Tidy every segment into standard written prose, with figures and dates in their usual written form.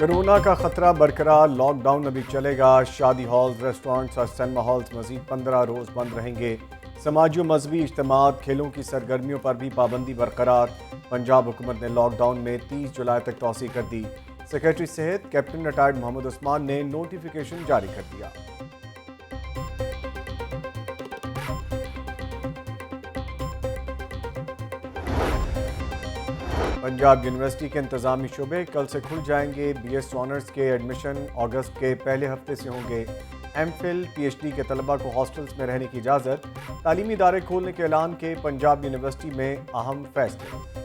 Corona का खतरा बरकरार, लॉक डाउन अभी चलेगा। शादी हॉल्स, रेस्टोरेंट्स और सिनेमा हॉल्स मजीद 15 रोज बंद रहेंगे। समाजी और मजहबी इज्तिमात, खेलों की सरगर्मियों पर भी पाबंदी बरकरार। पंजाब हुकूमत ने लॉकडाउन में 30 जुलाई तक तौसीह कर दी। सेक्रेटरी सेहत कैप्टन रिटायर्ड मोहम्मद उस्मान ने नोटिफिकेशन जारी कर दिया। पंजाब यूनिवर्सिटी के इंतजामी शोबे कल से खुल जाएंगे। BS ऑनर्स के एडमिशन अगस्त के पहले हफ्ते से होंगे। MPhil PhD के तलबा को हॉस्टल्स में रहने की इजाज़त। तालीमी इदारे खोलने के ऐलान के पंजाब यूनिवर्सिटी में अहम फैसले।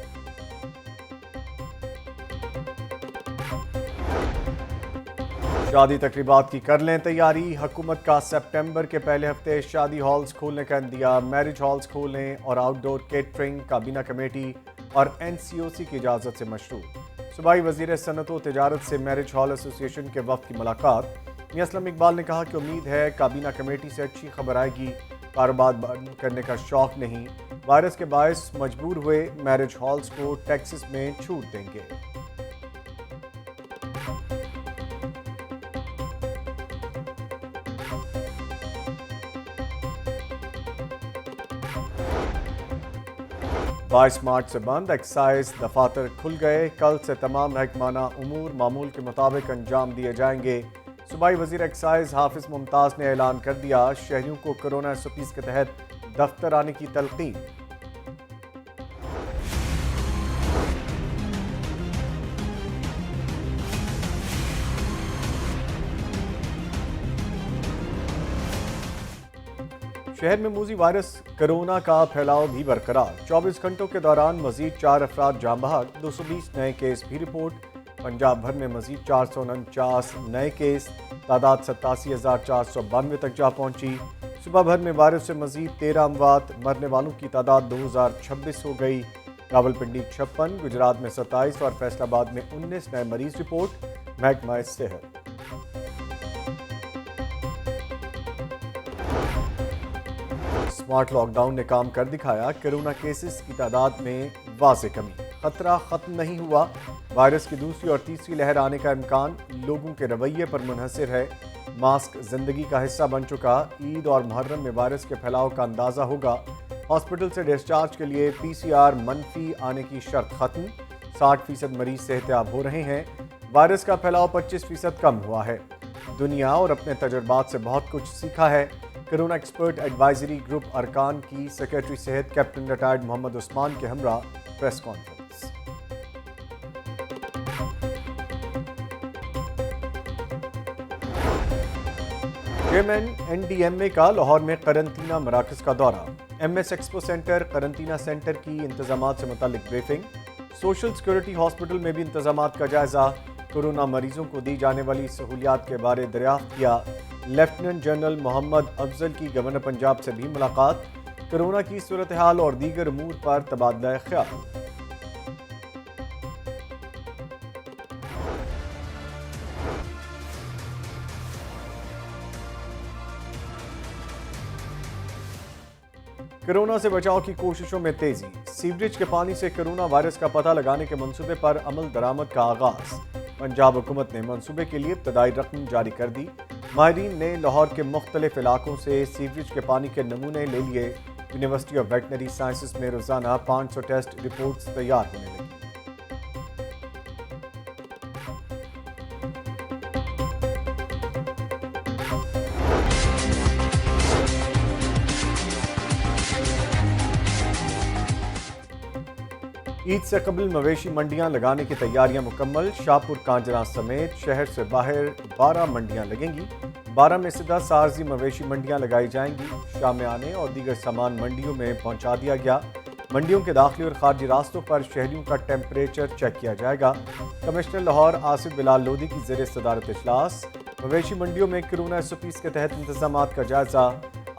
शादी तकरीबात की कर लें तैयारी। हुकूमत का सितंबर के पहले हफ्ते शादी हॉल्स खोलने का इंदिया। मैरिज हॉल्स खोलने और आउटडोर केटरिंग काबीना कमेटी और NCOC की इजाज़त से मशरूर। सूबाई वज़ीर सनअत व तिजारत से मैरिज हॉल एसोसिएशन के वफ़द की मुलाकात। मियां असलम इकबाल ने कहा कि उम्मीद है काबीना कमेटी से अच्छी खबर आएगी। कारोबार बंद करने का शौक नहीं, वायरस के बायस मजबूर हुए मैरिज हॉल्स को टैक्सेस में छूट देंगे। बाईस मार्च से बंद एक्साइज दफातर खुल गए। कल से तमाम महकमाना उमूर मामूल के मुताबिक अंजाम दिए जाएंगे। सूबाई वजीर एक्साइज हाफिज मुमताज ने ऐलान कर दिया, शहरियों को कोरोना SOPs के तहत दफ्तर आने की तलकीन। शहर में मूजी वायरस कोरोना का फैलाव भी बरकरार। 24 घंटों के दौरान मजीद 4 अफराद जाँ बहक। 220 नए केस भी रिपोर्ट। पंजाब भर में मजीद 449 नए केस। तादाद 87,492 तक जा पहुंची। सुबह भर में वायरस से मजीद 13 अमवात। मरने वालों की तादाद 2026 हो गई। रावलपिंडी 56, गुजरात में 27 और फैसलाबाद में 19 नए मरीज रिपोर्ट। महकमा सेहत। स्मार्ट लॉकडाउन ने काम कर दिखाया। कोरोना केसेस की तादाद में वाज़ेह कमी। खतरा खत्म नहीं हुआ। वायरस की दूसरी और तीसरी लहर आने का इम्कान लोगों के रवैये पर मुनहसर है। मास्क जिंदगी का हिस्सा बन चुका। ईद और मुहर्रम में वायरस के फैलाव का अंदाज़ा होगा। हॉस्पिटल से डिस्चार्ज के लिए PCR मनफी आने की शर्त खत्म। 60% मरीज सेहतयाब हो रहे हैं। वायरस का फैलाव 25% कम हुआ है। दुनिया और अपने तजुर्बात से बहुत कुछ सीखा है। कोरोना एक्सपर्ट एडवाइजरी ग्रुप अरकान की सेक्रेटरी सेहत कैप्टन रिटायर्ड मोहम्मद उस्मान के हमरा प्रेस कॉन्फ्रेंस। चेयरमैन NDMA का लाहौर में करंतना मराकज़ का दौरा। MS एक्सपो सेंटर, करंतना सेंटर की इंतजामात से मुतालिक ब्रीफिंग। सोशल सिक्योरिटी हॉस्पिटल में भी इंतजामात का जायजा। कोरोना मरीजों को दी जाने वाली सहूलियात के बारे दरियाफ्त किया। लेफ्टिनेंट जनरल मोहम्मद अफजल की गवर्नर पंजाब से भी मुलाकात। कोरोना की सूरत हाल और दीगर अमूर पर तबादला ख्याल। कोरोना से बचाव की कोशिशों में तेजी। सीवरेज के पानी से कोरोना वायरस का पता लगाने के मंसूबे पर अमल दरामद का आगाज। पंजाब हुकूमत ने मंसूबे के लिए इब्तदाई रकम जारी कर दी। माहिरीन ने लाहौर के मुख्तलिफ इलाकों से सीवरेज के पानी के नमूने ले लिए। यूनिवर्सिटी ऑफ वेटनरी साइंसेज में रोजाना 500 टेस्ट रिपोर्ट्स तैयार होने लगी। ईद से कबल मवेशी मंडियां लगाने की तैयारियां मुकम्मल। शाहपुर कांजरा समेत शहर से बाहर 12 मंडियां लगेंगी। 12 में से 10 आरजी मवेशी मंडियां लगाई जाएंगी। शामियाने और दीगर सामान मंडियों में पहुंचा दिया गया। मंडियों के दाखिली और खारजी रास्तों पर शहरियों का टेम्परेचर चेक किया जाएगा। कमिश्नर लाहौर आसिफ बिलाल लोधी की ज़ेर सदारत इजलास। मवेशी मंडियों में कोरोना SOPs के तहत इंतजामात का जायजा।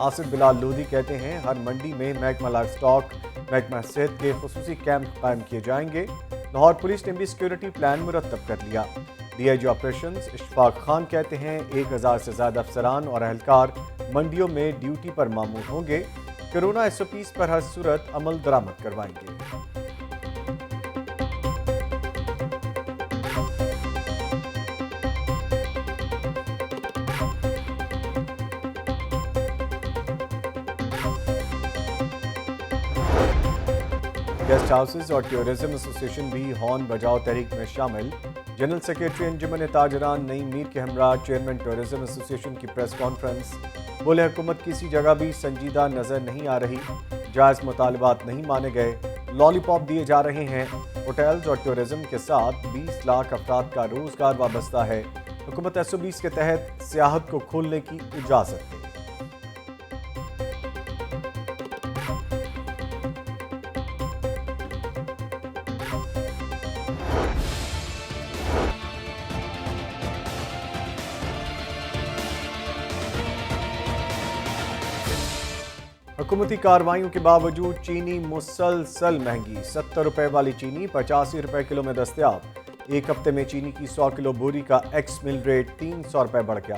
आसिफ बिलाल लोधी कहते हैं, हर मंडी में महकमा लाइव स्टॉक, महकमा सेहत के खुसूसी कैंप कायम किए जाएंगे। लाहौर पुलिस ने भी सिक्योरिटी प्लान मुरतब कर लिया। DIG ऑपरेशंस इशफाक खान कहते हैं, 1000 से ज्यादा अफसरान और अहलकार मंडियों में ड्यूटी पर मामूर होंगे। कोरोना SOPs पर हर सूरत अमल दरामद करवाएंगे। गेस्ट हाउसेज और टूरिज्म एसोसिएशन भी हॉर्न बजाओ तहरीक में शामिल। जनरल सेक्रेटरी अंजुमन ताजरान नईम मीर के हमरा चेयरमैन टूरिज्म एसोसिएशन की प्रेस कॉन्फ्रेंस। बोले हुकूमत किसी जगह भी संजीदा नजर नहीं आ रही, जायज़ मुतालबात नहीं माने गए, लॉलीपॉप दिए जा रहे हैं। होटल्स और टूरिज्म के साथ 20 लाख अफराद का रोजगार वाबस्ता है। हुकूमत SO20 के तहत सियाहत को खोलने की इजाजत है। हुकूमती कार्रवाइयों के बावजूद चीनी मुसलसल महंगी। 70 रुपए वाली चीनी 85 रुपए किलो में दस्तयाब। एक हफ्ते में चीनी की 100 किलो बोरी का एक्स मिल रेट 300 रुपए बढ़ गया।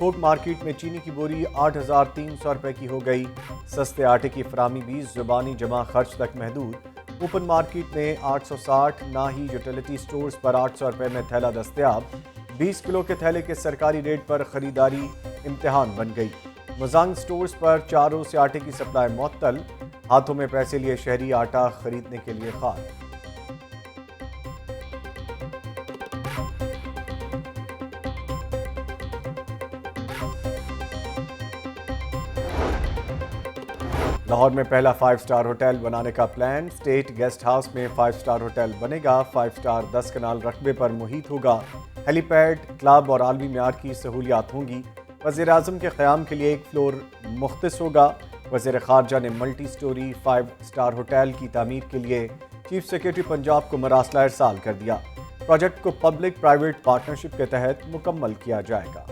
थोक मार्केट में चीनी की बोरी 8,300 रुपए की हो गई। सस्ते आटे की फरामी भी जुबानी जमा खर्च तक महदूद। ओपन मार्केट में 860, ना ही यूटिलिटी स्टोर्स पर 800 रुपए में थैला दस्तयाब। 20 किलो के थैले के सरकारी रेट पर खरीदारी इम्तिहान बन गई। मजांग स्टोर्स पर 4 रोज से आटे की सप्लाई मुअत्तल। हाथों में पैसे लिए शहरी आटा खरीदने के लिए खार। लाहौर में पहला 5 स्टार होटल बनाने का प्लान। स्टेट गेस्ट हाउस में 5 स्टार होटल बनेगा। 5 स्टार 10 कनाल रकबे पर मुहित होगा। हेलीपैड, क्लब और आलमी मेयार की सहूलियात होंगी। वज़ीर आज़म के क़याम के लिए एक फ्लोर मुख्तस होगा। वज़ीर ख़ारजा ने मल्टी स्टोरी 5 स्टार होटल की तामीर के लिए चीफ सेक्रेटरी पंजाब को मरासला इरसाल कर दिया। प्रोजेक्ट को पब्लिक प्राइवेट पार्टनरशिप के तहत मुकम्मल किया जाएगा।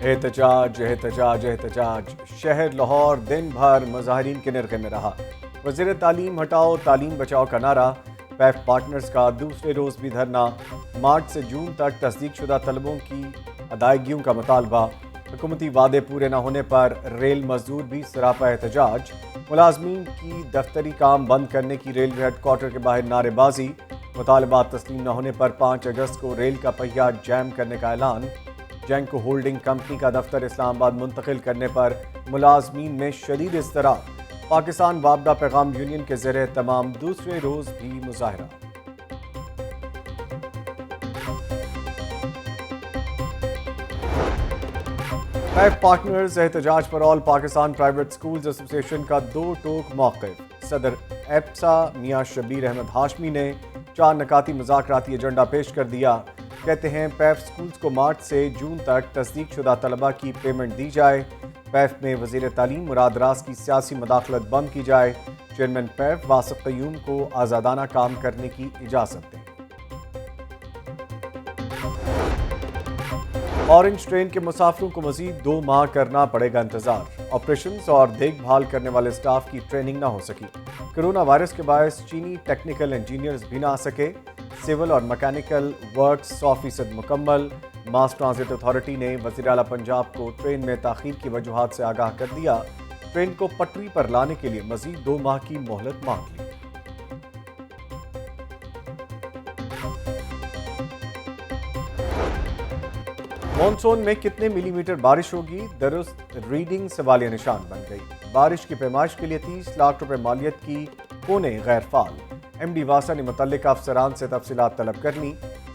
एहतजाज एहतजाज एहतजाज। शहर लाहौर दिन भर मुजाहिरीन के निर्गे में रहा। वज़ीर तालीम हटाओ तालीम बचाओ का नारा। पैफ पार्टनर्स का दूसरे रोज भी धरना। मार्च से जून तक तस्दीक शुदा तलबों की अदायगियों का मुतालबा। हुकूमती वादे पूरे न होने पर रेल मजदूर भी सरापा एहतजाज। मुलाजमीन की दफ्तरी काम बंद करने की रेलवे हेडक्वार्टर के बाहर नारेबाजी। मुतालबात तस्लीम न होने पर 5 अगस्त को रेल का पहिया जैम करने का ऐलान। जैंको होल्डिंग कंपनी का दफ्तर इस्लामाबाद मुंतकिल करने पर मुलाजमीन में शदीद इज़्तिराब। पाकिस्तान वापदा पैगाम यूनियन के ज़रिए तमाम दूसरे रोज भी मुजाहरा। पैफ पार्टनर्स एहतजाज पर all Pakistan private schools association का 2 टोक मौक़िफ़। सदर एप्सा मियां शबीर अहमद हाशमी ने 4 नकाती मुज़ाकराती एजेंडा पेश कर दिया। कहते हैं पैफ स्कूल्स को मार्च से जून तक तस्दीक शुदा तलबा की पेमेंट दी जाए। पैफ में वज़ीर तालीम मुराद रास की सियासी मदाखलत बंद की जाए। चेयरमैन पैफ वासिफ क़य्यूम को आज़ादाना काम करने की इजाज़त दें। ऑरेंज ट्रेन के मुसाफिरों को मज़ीद 2 माह करना पड़ेगा इंतज़ार। ऑपरेशंस और देखभाल करने वाले स्टाफ की ट्रेनिंग ना हो सकी। कोरोना वायरस के बायस चीनी टेक्निकल इंजीनियर्स भी ना आ सके। सिविल और मैकेनिकल वर्क 100% मुकम्मल। मास ट्रांजिट अथॉरिटी ने वज़ीर आला पंजाब को ट्रेन में ताख़ीर की वजूहात से आगाह कर दिया। ट्रेन को पटरी पर लाने के लिए मज़ीद 2 माह की मोहलत मांग ली। मॉनसून में कितने मिलीमीटर बारिश होगी, दुरुस्त रीडिंग सवालिया निशान बन गई। बारिश की पैमाइश के लिए 30 लाख रुपए मालियत की कोने गैर फाल। MD वासा ने मुतल्लिका अफसरान से तफसीलात तलब कर ली।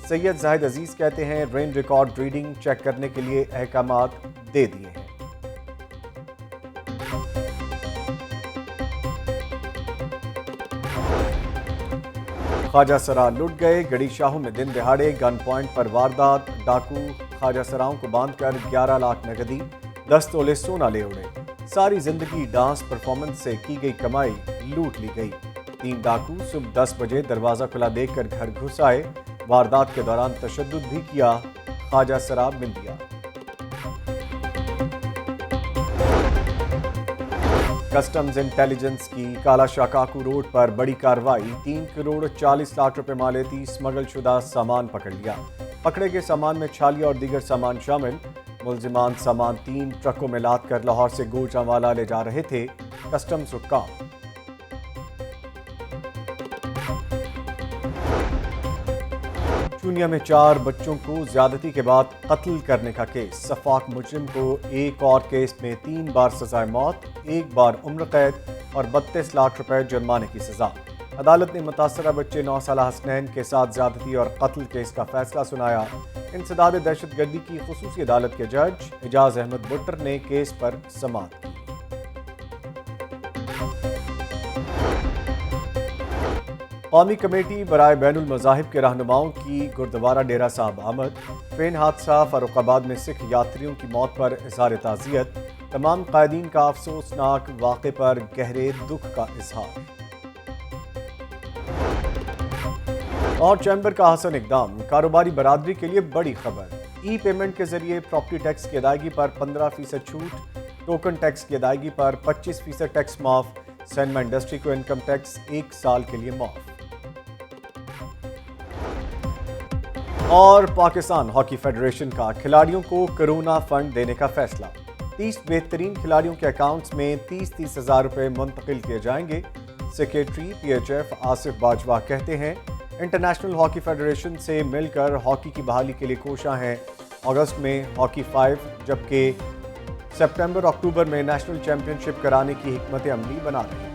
सैयद जाहिद अजीज कहते हैं रेन रिकॉर्ड रीडिंग चेक करने के लिए अहकामात दे दिए हैं। ख्वाजा सरा लुट गए। गड़ी शाहों में दिन दिहाड़े गन पॉइंट पर वारदात। डाकू ख्वाजा सराओं को बांधकर 11 लाख नगदी 10 तोले सोना ले उड़े। सारी जिंदगी डांस परफॉर्मेंस से की गई कमाई लूट ली गई। 3 डाकू सुबह 10 बजे दरवाजा खुला देखकर घर घुस आए। वारदात के दौरान तशद्दुद भी किया। ख्वाजा सरा मिल दिया। कस्टम्स इंटेलिजेंस की काला शाकाकू रोड पर बड़ी कार्रवाई, 3 करोड़ 40 लाख रुपए मालियती स्मगल शुदा सामान पकड़ लिया। पकड़े गए सामान में छालिया और दीगर सामान शामिल। मुलजिमान सामान 3 ट्रकों में लाद कर लाहौर से गोजरांवाला ले जा रहे थे। कस्टम्स हुक्काम। चूनिया में 4 बच्चों को ज्यादती के बाद कत्ल करने का केस। सफाक मुजरिम को एक और केस में 3 बार सजाए मौत, 1 बार उम्र कैद और 32 लाख रुपए जुर्माने की सजा। अदालत ने मुतासरा बच्चे 9 साल हसनैन के साथ ज्यादती और कत्ल केस का फैसला सुनाया। इंसदाद दहशतगर्दी की खुसूसी अदालत के जज एजाज अहमद बुट्टर ने केस पर समाअत की। कौमी कमेटी बराए बैनुल मज़ाहिब के रहनुमाओं की गुरुद्वारा डेरा साहब आमद। ट्रेन हादसा, फर्रुखाबाद में सिख यात्रियों की मौत पर इज़हार ताज़ियत। तमाम कायदीन का अफसोसनाक वाक़े पर गहरे दुख का इजहार। और चैम्बर का हसन इकदाम, कारोबारी बरादरी के लिए बड़ी खबर। ई पेमेंट के जरिए प्रॉपर्टी टैक्स की अदायगी पर 15% छूट, टोकन टैक्स की अदायगी पर 25% टैक्स माफ। सैनमा इंडस्ट्री को इनकम टैक्स 1 साल के लिए माफ। और पाकिस्तान हॉकी फेडरेशन का खिलाड़ियों को कोरोना फंड देने का फैसला। 30 बेहतरीन खिलाड़ियों के अकाउंट्स में 30-30 हज़ार रुपए मुंतकिल किए जाएंगे। सेक्रेटरी PHF आसिफ बाजवा कहते हैं, इंटरनेशनल हॉकी फेडरेशन से मिलकर हॉकी की बहाली के लिए कोशां हैं। अगस्त में हॉकी 5 जबकि सितंबर अक्टूबर में नेशनल चैंपियनशिप कराने की हिकमत अमली बना रहे हैं।